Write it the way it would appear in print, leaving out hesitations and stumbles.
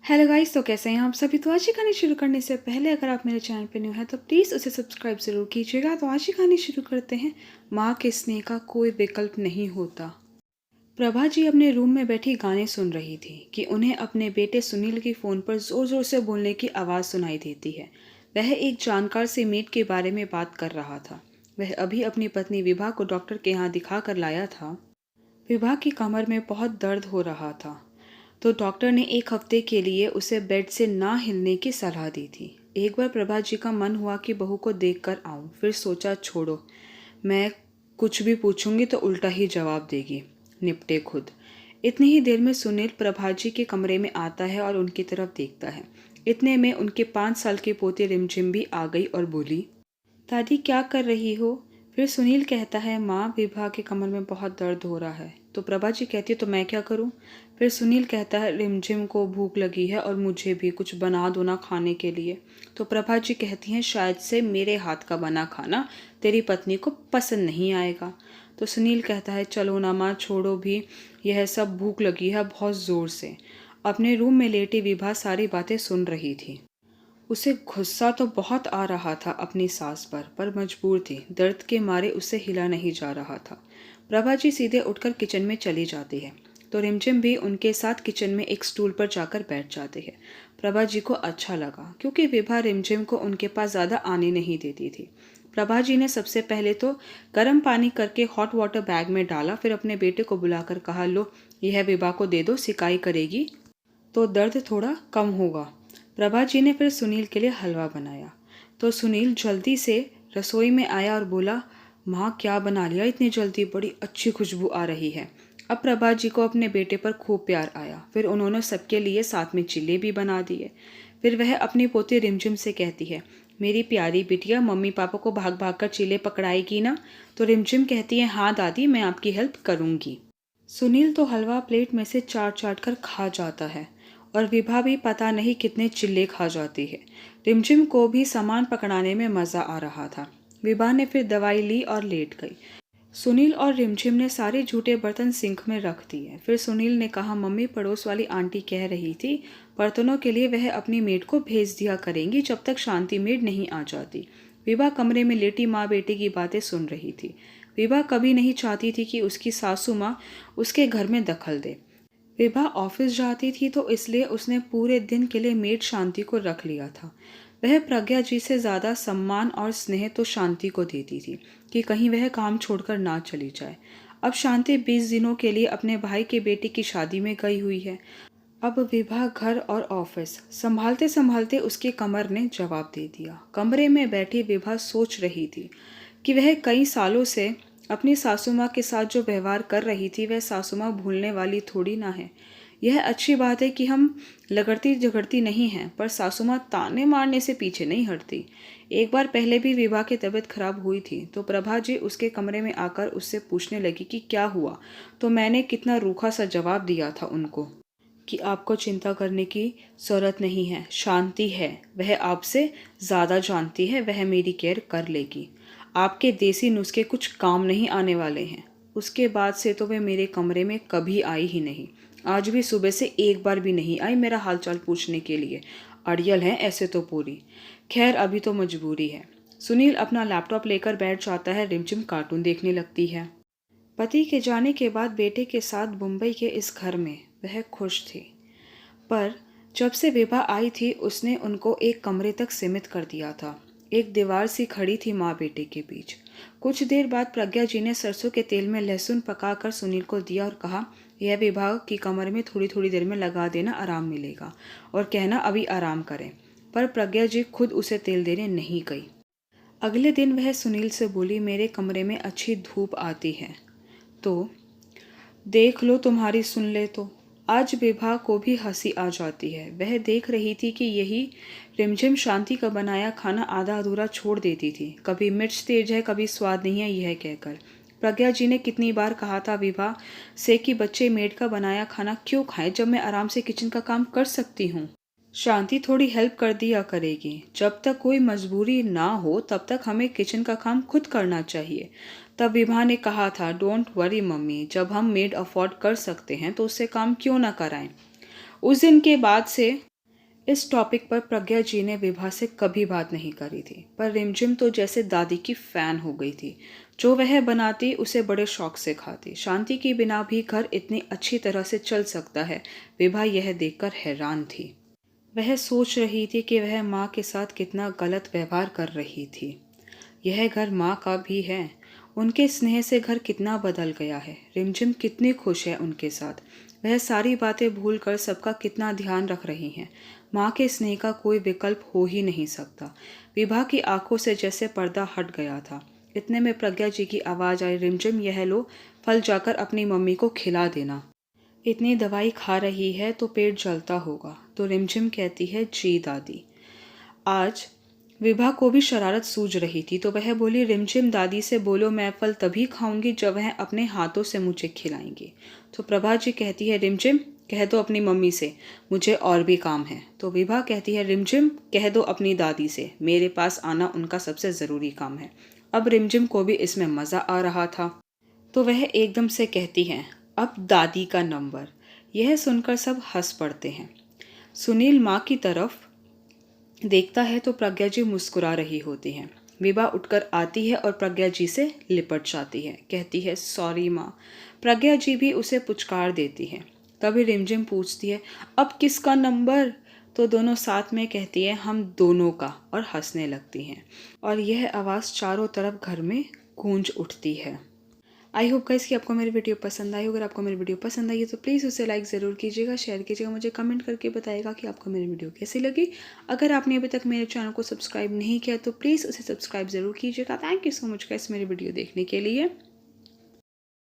Hello guys, तो कैसे हैं आप सभी। तो आज की कहानी शुरू करने से पहले अगर आप मेरे चैनल पर न्यू हैं तो प्लीज़ उसे सब्सक्राइब ज़रूर कीजिएगा। तो आज की कहानी शुरू करते हैं। माँ के स्नेह का कोई विकल्प नहीं होता। प्रभा जी अपने रूम में बैठी गाने सुन रही थी कि उन्हें अपने बेटे सुनील की फ़ोन पर ज़ोर ज़ोर से बोलने की आवाज़ सुनाई देती है। वह एक जानकार से मेड के बारे में बात कर रहा था। वह अभी अपनी पत्नी विभा को डॉक्टर के यहाँ दिखा कर लाया था। विभा की कमर में बहुत दर्द हो रहा था, तो डॉक्टर ने एक हफ्ते के लिए उसे बेड से ना हिलने की सलाह दी थी। एक बार प्रभा जी का मन हुआ कि बहू को देख कर आऊँ, फिर सोचा छोड़ो, मैं कुछ भी पूछूंगी तो उल्टा ही जवाब देगी, निपटे खुद। इतनी ही देर में सुनील प्रभा जी के कमरे में आता है और उनकी तरफ देखता है। इतने में उनके 5 साल की पोती रिमझिम भी आ गई और बोली, दादी क्या कर रही हो। फिर सुनील कहता है, माँ विभा के कमर में बहुत दर्द हो रहा है। तो प्रभा जी कहती है, तो मैं क्या करूँ। फिर सुनील कहता है, रिमझिम को भूख लगी है और मुझे भी कुछ बना दो ना खाने के लिए। तो प्रभा जी कहती हैं, शायद से मेरे हाथ का बना खाना तेरी पत्नी को पसंद नहीं आएगा। तो सुनील कहता है, चलो ना माँ, छोड़ो भी, यह सब भूख लगी है बहुत ज़ोर से। अपने रूम में लेटी विभा सारी बातें सुन रही थी। उसे गुस्सा तो बहुत आ रहा था अपनी सास पर मजबूर थी। दर्द के मारे उसे हिला नहीं जा रहा था। प्रभा जी सीधे उठकर किचन में चली जाती है, तो रिमझिम भी उनके साथ किचन में एक स्टूल पर जाकर बैठ जाते हैं। प्रभा जी को अच्छा लगा, क्योंकि विभा रिमझिम को उनके पास ज़्यादा आने नहीं देती थी। प्रभा जी ने सबसे पहले तो गर्म पानी करके हॉट वाटर बैग में डाला, फिर अपने बेटे को बुलाकर कहा, लो यह विभा को दे दो, सिकाई करेगी तो दर्द थोड़ा कम होगा। प्रभा जी ने फिर सुनील के लिए हलवा बनाया। तो सुनील जल्दी से रसोई में आया और बोला, माँ क्या बना लिया इतनी जल्दी, बड़ी अच्छी खुशबू आ रही है। अब प्रभा जी को अपने बेटे पर खूब प्यार आया। फिर उन्होंने सबके लिए साथ में चिल्ले भी बना दिए। फिर वह अपनी पोती रिमझिम से कहती है, मेरी प्यारी बिटिया, मम्मी पापा को भाग भाग कर चिल्ले पकड़ाएगी ना। तो रिमझिम कहती है, हाँ दादी, मैं आपकी हेल्प करूँगी। सुनील तो हलवा प्लेट में से चाट चाट कर खा जाता है और विभा भी पता नहीं कितने चिल्ले खा जाती है। रिमझिम को भी सामान पकड़ाने में मज़ा आ रहा था। विभा ने फिर दवाई ली और लेट गई। सुनील और रिमझिम ने सारे झूठे बर्तन सिंक में रख दिए। फिर सुनील ने कहा, मम्मी पड़ोस वाली आंटी कह रही थी बर्तनों के लिए वह अपनी मेड को भेज दिया करेंगी जब तक शांति मेड नहीं आ जाती। विभा कमरे में लेटी माँ बेटे की बातें सुन रही थी। विभा कभी नहीं चाहती थी कि उसकी सासू माँ उसके घर में दखल दे। विभा ऑफिस जाती थी तो इसलिए उसने पूरे दिन के लिए मेड शांति को रख लिया था। वह प्रज्ञा जी से ज़्यादा सम्मान और स्नेह तो शांति को देती थी कि कहीं वह काम छोड़कर ना चली जाए। अब शांति 20 दिनों के लिए अपने भाई के बेटे की शादी में गई हुई है। अब विभा घर और ऑफिस संभालते संभालते उसकी कमर ने जवाब दे दिया। कमरे में बैठी विभा सोच रही थी कि वह कई सालों से अपनी सासू माँ के साथ जो व्यवहार कर रही थी वह सासू माँ भूलने वाली थोड़ी ना है। यह अच्छी बात है कि हम लगड़ती झगड़ती नहीं हैं, पर सासू माँ ताने मारने से पीछे नहीं हटती। एक बार पहले भी विभा की तबीयत खराब हुई थी तो प्रभा जी उसके कमरे में आकर उससे पूछने लगी कि क्या हुआ। तो मैंने कितना रूखा सा जवाब दिया था उनको कि आपको चिंता करने की ज़रूरत नहीं है, शांति है, वह आपसे ज़्यादा जानती है, वह मेरी केयर कर लेगी। आपके देसी नुस्खे कुछ काम नहीं आने वाले हैं। उसके बाद से तो वह मेरे कमरे में कभी आई ही नहीं। आज भी सुबह से एक बार भी नहीं आई मेरा हालचाल पूछने के लिए। अड़ियल है ऐसे तो पूरी। खैर अभी तो मजबूरी है। सुनील अपना लैपटॉप लेकर बैठ जाता है। रिमझिम कार्टून देखने लगती है। पति के जाने के बाद बेटे के साथ मुंबई के इस घर में वह खुश थी, पर जब से विभा आई थी उसने उनको एक कमरे तक सीमित कर दिया था। एक दीवार सी खड़ी थी माँ बेटे के बीच। कुछ देर बाद प्रज्ञा जी ने सरसों के तेल में लहसुन पकाकर सुनील को दिया और कहा, यह विभा की कमर में थोड़ी थोड़ी देर में लगा देना, आराम मिलेगा, और कहना अभी आराम करें। पर प्रज्ञा जी खुद उसे तेल देने नहीं गई। अगले दिन वह सुनील से बोली, मेरे कमरे में अच्छी धूप आती है तो देख लो, तुम्हारी सुन ले तो। आज विभा को भी हंसी आ जाती है। वह देख रही थी कि यही रिमझिम शांति का बनाया खाना आधा अधूरा छोड़ देती थी। कभी मिर्च तेज है, कभी स्वाद नहीं है, यह कहकर। प्रज्ञा जी ने कितनी बार कहा था विभा से कि बच्चे मेड का बनाया खाना क्यों खाएं जब मैं आराम से किचन का काम कर सकती हूँ। शांति थोड़ी हेल्प कर दिया करेगी। जब तक कोई मजबूरी ना हो तब तक हमें किचन का काम खुद करना चाहिए। तब विभा ने कहा था, डोंट वरी मम्मी, जब हम मेड अफोर्ड कर सकते हैं तो उससे काम क्यों ना कराएं। उस दिन के बाद से इस टॉपिक पर प्रज्ञा जी ने विभा से कभी बात नहीं करी थी, पर रिमझिम तो जैसे दादी की फैन हो गई थी। जो वह बनाती उसे बड़े शौक से खाती। शांति के बिना भी घर इतनी अच्छी तरह से चल सकता है, विभा यह देखकर हैरान थी। वह सोच रही थी कि वह माँ के साथ कितना गलत व्यवहार कर रही थी। यह घर माँ का भी है। उनके स्नेह से घर कितना बदल गया है। रिमझिम कितनी खुश है उनके साथ। वह सारी बातें भूलकर सबका कितना ध्यान रख रही हैं। माँ के स्नेह का कोई विकल्प हो ही नहीं सकता। विभा की आंखों से जैसे पर्दा हट गया था। इतने में प्रज्ञा जी की आवाज़ आई, रिमझिम यह लो, फल जाकर अपनी मम्मी को खिला देना। इतनी दवाई खा रही है तो पेट जलता होगा। तो रिमझिम कहती है, जी दादी। आज विभा को भी शरारत सूझ रही थी, तो वह बोली, रिमझिम दादी से बोलो मैं फल तभी खाऊंगी जब वह अपने हाथों से मुझे खिलाएंगी। तो प्रभा जी कहती है, रिमझिम कह दो अपनी मम्मी से मुझे और भी काम है। तो विभा कहती है, रिमझिम कह दो अपनी दादी से मेरे पास आना उनका सबसे ज़रूरी काम है। अब रिमझिम को भी इसमें मज़ा आ रहा था, तो वह एकदम से कहती हैं, अब दादी का नंबर। यह सुनकर सब हंस पड़ते हैं। सुनील माँ की तरफ देखता है तो प्रज्ञा जी मुस्कुरा रही होती हैं। विभा उठकर आती है और प्रज्ञा जी से लिपट जाती है। कहती है, सॉरी माँ। प्रज्ञा जी भी उसे पुचकार देती है। तभी रिमझिम पूछती है, अब किसका नंबर? तो दोनों साथ में कहती है, हम दोनों का, और हंसने लगती हैं। और यह आवाज़ चारों तरफ घर में गूंज उठती है। आई होप गाइस कि आपको मेरी वीडियो पसंद आई। अगर आपको मेरी वीडियो पसंद आई है तो प्लीज़ उसे लाइक ज़रूर कीजिएगा, शेयर कीजिएगा, मुझे कमेंट करके बताइएगा कि आपको मेरी वीडियो कैसी लगी। अगर आपने अभी तक मेरे चैनल को सब्सक्राइब नहीं किया तो प्लीज़ उसे सब्सक्राइब ज़रूर कीजिएगा। Thank you so much guys मेरी वीडियो देखने के लिए।